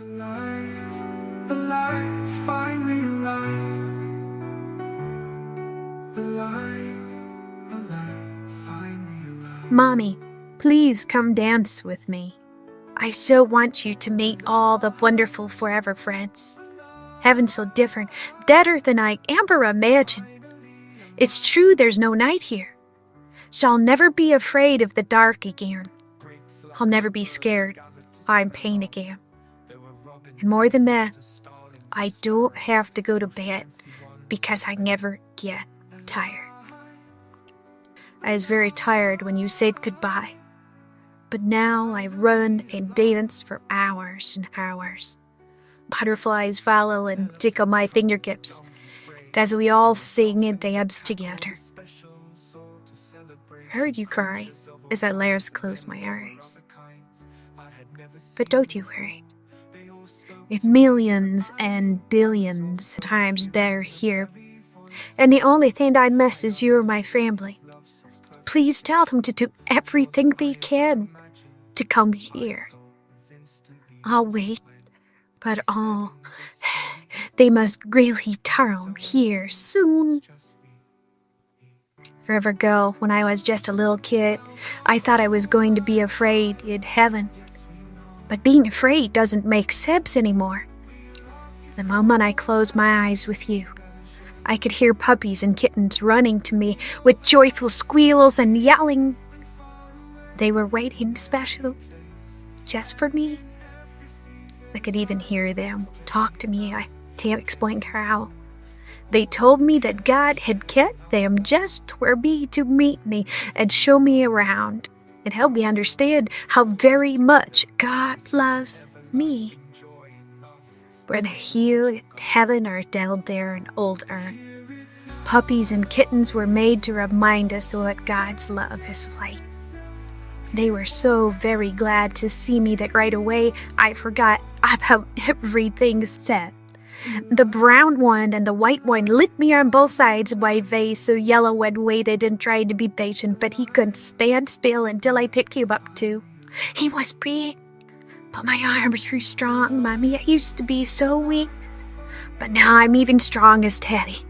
Alive, alive, finally alive. Alive, alive, finally alive. Mommy, please come dance with me. I so want you to meet all the wonderful forever friends. Heaven's so different, better than I ever imagined. It's true there's no night here. Shall never be afraid of the dark again. I'll never be scared I'm pain again. And more than that, I don't have to go to bed because I never get tired. I was very tired when you said goodbye, but now I run and dance for hours and hours. Butterflies follow and tickle my fingertips as we all sing and dance together. I heard you cry as I last closed my eyes. But don't you worry. If millions and billions of times they're here, and the only thing I miss is you or my family, please tell them to do everything they can to come here. I'll wait, but they must really turn here soon. Forever ago, when I was just a little kid, I thought I was going to be afraid in heaven. But being afraid doesn't make sense anymore. The moment I closed my eyes with you, I could hear puppies and kittens running to me with joyful squeals and yelling. They were waiting special, just for me. I could even hear them talk to me. I can't explain how. They told me that God had kept them just for me to meet me and show me around and help me understand how very much God loves me. Whether here in heaven or down there in old earth, puppies and kittens were made to remind us of what God's love is like. They were so very glad to see me that right away I forgot about everything said. The brown one and the white one licked me on both sides of my face, so yellow one waited and tried to be patient, but he couldn't stand still until I picked him up too. He was big, but my arms were strong, Mommy. I used to be so weak, but now I'm even strong as Teddy.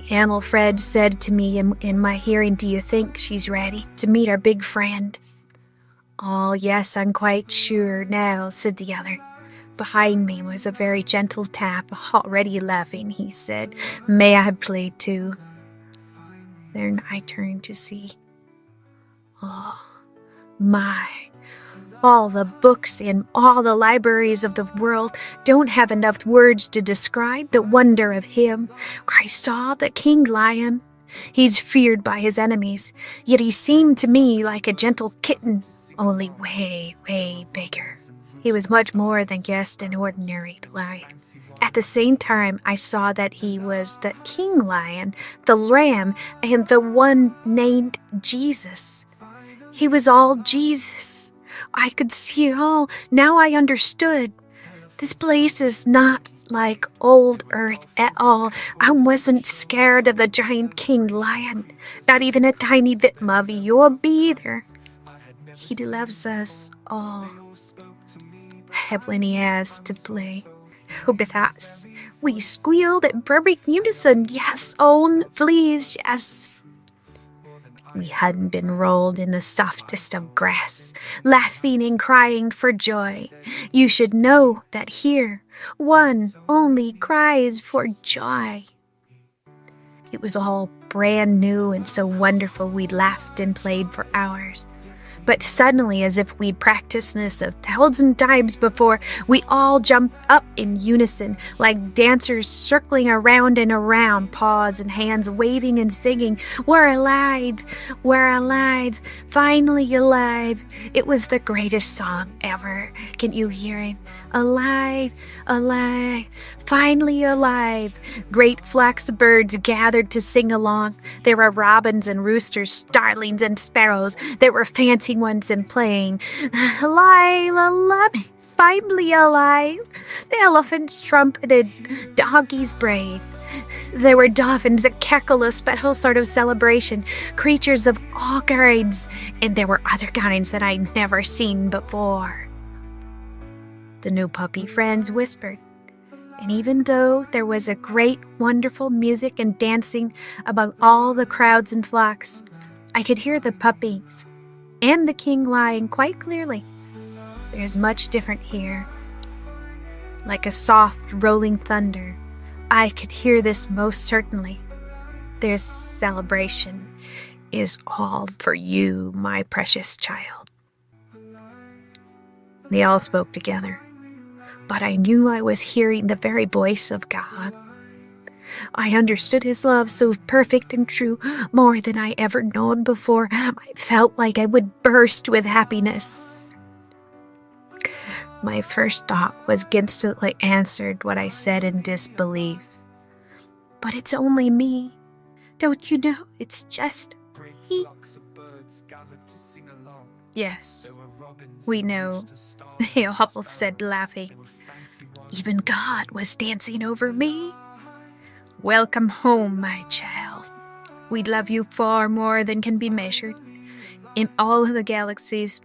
Animal Fred said to me in my hearing, "Do you think she's ready to meet our big friend?" "Oh, yes, I'm quite sure now," said the other. Behind me was a very gentle tap. "Already laughing," he said. "May I play too?" Then I turned to see. Oh, my. All the books in all the libraries of the world don't have enough words to describe the wonder of him. I saw the king lion. He's feared by his enemies, yet he seemed to me like a gentle kitten, only way, way bigger. He was much more than just an ordinary lion. At the same time, I saw that he was the king lion, the lamb, and the one named Jesus. He was all Jesus. I could see it all. Now I understood. This place is not like old Earth at all. I wasn't scared of the giant king lion, not even a tiny bit of your either. He loves us all. Evelyn has to play. With us, we squealed at perfect unison. Yes, oh, please, yes. We hadn't been rolled in the softest of grass, laughing and crying for joy. You should know that here one only cries for joy. It was all brand new and so wonderful we laughed and played for hours. But suddenly, as if we'd practiced this 1,000 times before, we all jumped up in unison, like dancers circling around and around, paws and hands waving and singing, "We're alive! We're alive! Finally alive!" It was the greatest song ever. Can you hear it? Alive! Alive! Finally alive! Great flocks of birds gathered to sing along. There were robins and roosters, starlings and sparrows. There were fancy ones and playing. Alive, alive, finally alive. The elephants trumpeted, doggies brayed. There were dolphins that cackled a special sort of celebration, creatures of all kinds, and there were other kinds that I'd never seen before. the new puppy friends whispered. And even though there was a great, wonderful music and dancing about all the crowds and flocks, I could hear the puppies and the king lying quite clearly. There's much different here. Like a soft, rolling thunder, I could hear this most certainly. This celebration is all for you, my precious child. They all spoke together, but I knew I was hearing the very voice of God. I understood his love so perfect and true, more than I ever known before. I felt like I would burst with happiness. My first thought was instantly answered what I said in disbelief. But it's only me. Don't you know? It's just me. Yes, we know, they all said, laughing. Even God was dancing over me. Welcome home, my child. We love you far more than can be measured. In all of the galaxies,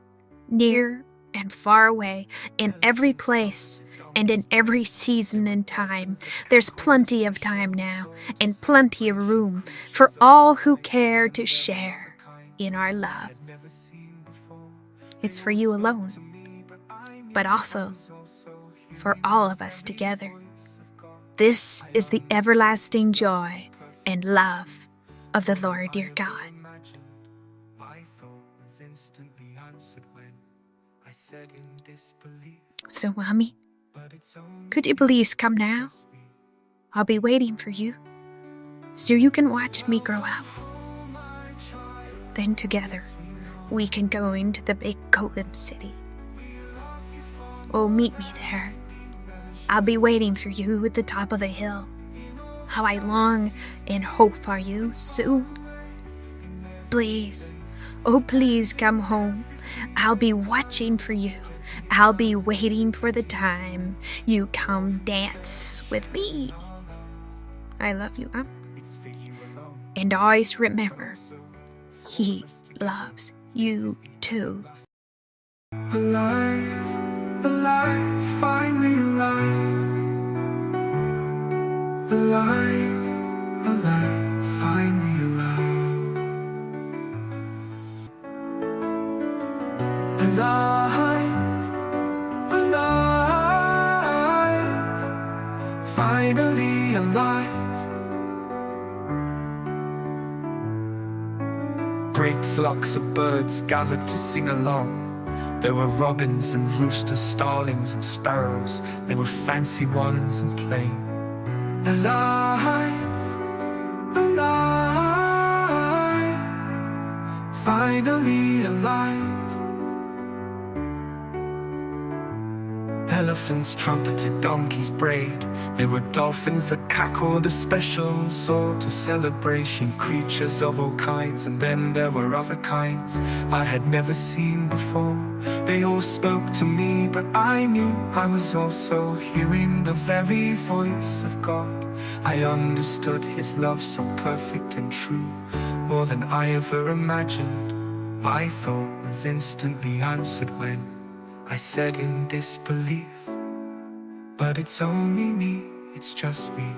near and far away, in every place, and in every season and time, there's plenty of time now, and plenty of room for all who care to share in our love. It's for you alone, but also for all of us together. This is the everlasting joy and love of the Lord your God. So, Mommy, could you please come now? I'll be waiting for you, so you can watch me grow up. Then together, we can go into the big golden city. Oh, meet me there. I'll be waiting for you at the top of the hill. How I long and hope for you soon. Please, oh please come home. I'll be watching for you. I'll be waiting for the time you come dance with me. I love you, and always remember, he loves you too. Alive, alive, finally alive. Alive, alive, finally alive. Alive, alive, finally alive. Great flocks of birds gathered to sing along. There were robins and roosters, starlings and sparrows. There were fancy ones and plain. Alive, alive, finally alive. Elephants trumpeted, donkeys brayed. There were dolphins that cackled, a special sort of celebration. Creatures of all kinds, and then there were other kinds I had never seen before. They all spoke to me, but I knew I was also hearing the very voice of God. I understood his love so perfect and true, more than I ever imagined. My thought was instantly answered when I said in disbelief, but it's only me, it's just me.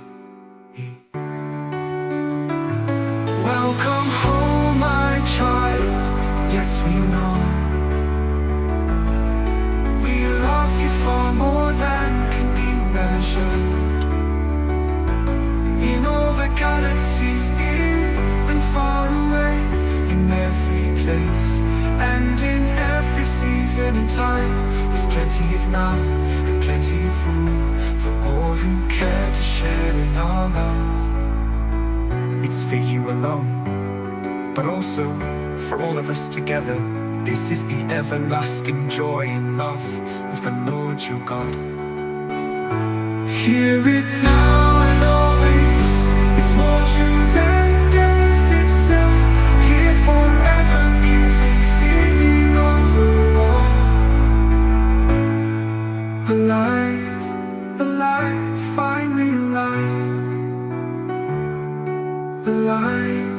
Welcome home, my child, yes we know. We love you far more than can be measured. In all the galaxies, near and far away, in every place and in every season and time, there's plenty of now and plenty of room for all who care to share in our love. It's for you alone, but also for all of us together. This is the everlasting joy and love of the Lord your God. Hear it now and always, it's more true than death itself. Here forever, music singing over all. Alive, alive, finally alive. Alive.